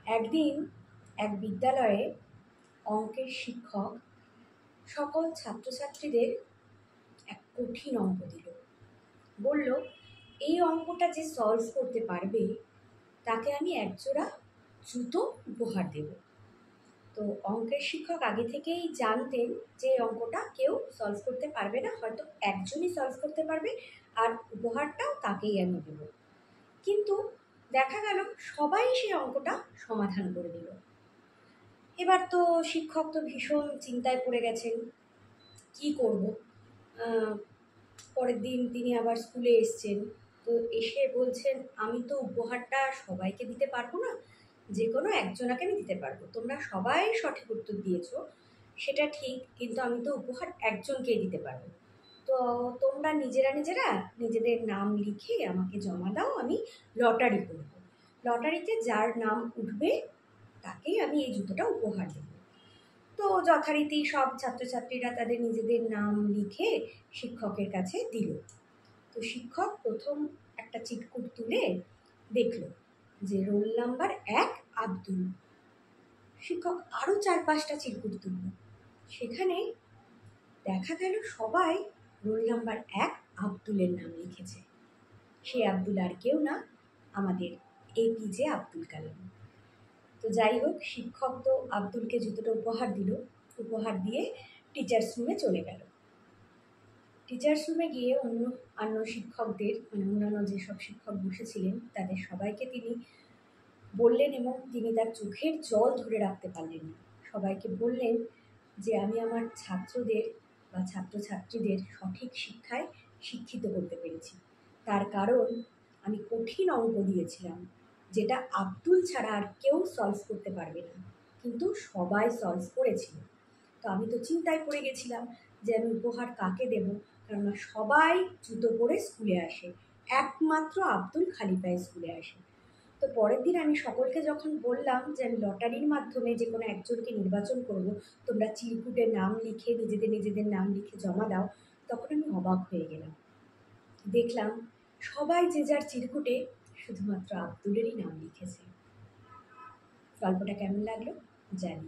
একদিন এক বিদ্যালয়ে অঙ্কের শিক্ষক সকল ছাত্রছাত্রীদের এক কঠিন অঙ্ক দিল। বলল, এই অঙ্কটা যে সলভ করতে পারবে তাকে আমি একজোড়া জুতো উপহার দেব। তো অঙ্কের শিক্ষক আগে থেকেই জানতেন যে অঙ্কটা কেউ সলভ করতে পারবে না, হয়তো একজনই সলভ করতে পারবে, আর উপহারটাও তাকেই আমি দেব। কিন্তু দেখা গেল সবাই সেই অঙ্কটা সমাধান করে দিল। এবার তো শিক্ষক তো ভীষণ চিন্তায় পড়ে গেছেন, কি করব। পরের দিন তিনি আবার স্কুলে এসছেন। তো এসে বলছেন, আমি তো উপহারটা সবাইকে দিতে পারবো না, যে কোনো একজনাকে আমি দিতে পারবো। তোমরা সবাই সঠিক উত্তর দিয়েছো সেটা ঠিক, কিন্তু আমি তো উপহার একজনকেই দিতে পারবো। তো তোমরা নিজেরা নিজেদের নাম লিখে আমাকে জমা দাও, আমি লটারি করব। লটারিতে যার নাম উঠবে তাকেই আমি এই জুতোটা উপহার দেব। তো যথারীতি সব ছাত্রছাত্রীরা তাদের নিজেদের নাম লিখে শিক্ষকের কাছে দিল। তো শিক্ষক প্রথম একটা চিটকুট তুলে দেখল যে রোল নাম্বার 1 আব্দুল। শিক্ষক আরও 4-5টা চিরকুট তুলল, সেখানে দেখা গেল সবাই রোল নাম্বার 1 আব্দুলের নাম লিখেছে। সে আব্দুল আর কেউ না, আমাদের APJ আব্দুল কালাম। তো যাই হোক, শিক্ষক তো আব্দুলকে জুতোটা উপহার দিল, উপহার দিয়ে টিচার্স রুমে চলে গেল। টিচার্স রুমে গিয়ে অন্য শিক্ষকদের, অন্যান্য যেসব শিক্ষক বসেছিলেন তাদের সবাইকে তিনি বললেন, এবং তিনি তার চোখের জল ধরে রাখতে পারলেন না। সবাইকে বললেন যে আমি আমার ছাত্রদের বা ছাত্রছাত্রীদের সঠিক শিক্ষায় শিক্ষিত করতে পেরেছি, তার কারণ আমি কঠিন অঙ্ক দিয়েছিলাম যেটা আব্দুল ছাড়া আর কেউ সলভ করতে পারবে না, কিন্তু সবাই সলভ করেছিল। তো আমি তো চিন্তায় পড়ে গেছিলাম যে আমি উপহার কাকে দেব, কেননা সবাই জুতো পরে স্কুলে আসে, একমাত্র আব্দুল খালি পায়ে স্কুলে আসে। তো পরের দিন আমি সকলকে যখন বললাম যে আমি লটারির মাধ্যমে যে কোনো একজনকে নির্বাচন করব, তোমরা চিরকুটে নাম লিখে নিজেদের নাম লিখে জমা দাও, তখন আমি অবাক হয়ে গেলাম। দেখলাম সবাই যে যার চিরকুটে শুধুমাত্র আব্দুলেরই নাম লিখেছে। গল্পটা কেমন লাগলো জানি।